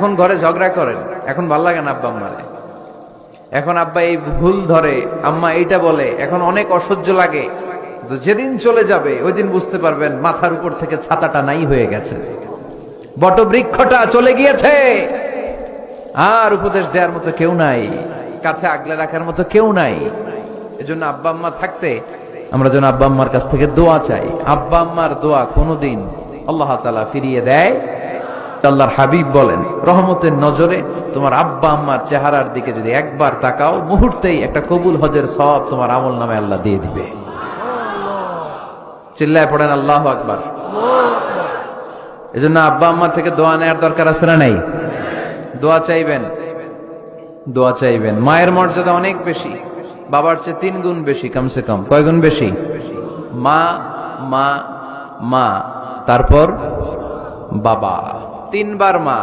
এখন ঘরে ঝগড়া করেন, এখন ভাল লাগে না আব্বা আম্মারে। এখন আব্বা এই ভুল ধরে, আম্মা এইটা বলে, এখন অনেক অসহ্য লাগে। তো যেদিন চলে যাবে ওই দিন বুঝতে পারবেন মাথার উপর থেকে ছাতাটা নাই হয়ে গেছে, বটবৃক্ষটা চলে গিয়েছে, আর উপদেশ দেওয়ার মতো কেউ নাই, কাছে আগলে রাখার মতো কেউ নাই। এজন্য আব্বা আম্মা থাকতে আমরা যেন আব্বা আম্মার কাছ থেকে দোয়া চাই। আব্বা আম্মার দোয়া কোনোদিন আল্লাহ তাআলা ফিরিয়ে দেয়। আল্লাহর হাবিব বলেন, রহমতের নজরে তোমার আব্বা আম্মার চেহারার দিকে যদি একবার তাকাও, মুহূর্তেই একটা কবুল হজের সওয়াব তোমার আমল নামে আল্লাহ দিয়ে দিবে। চিল্লায় পড়েন আল্লাহু আকবার। এজন্য আব্বা আম্মা থেকে দোয়া নেওয়ার দরকার আছে না নাই? দোয়া চাইবেন, দোয়া চাইবেন। মায়ের মর্যাদা অনেক বেশি, বাবার চেয়ে 3 গুণ বেশি, কমসে কম। কয় গুণ বেশি? মা মা মা, তারপর বাবা, 3 বার মা।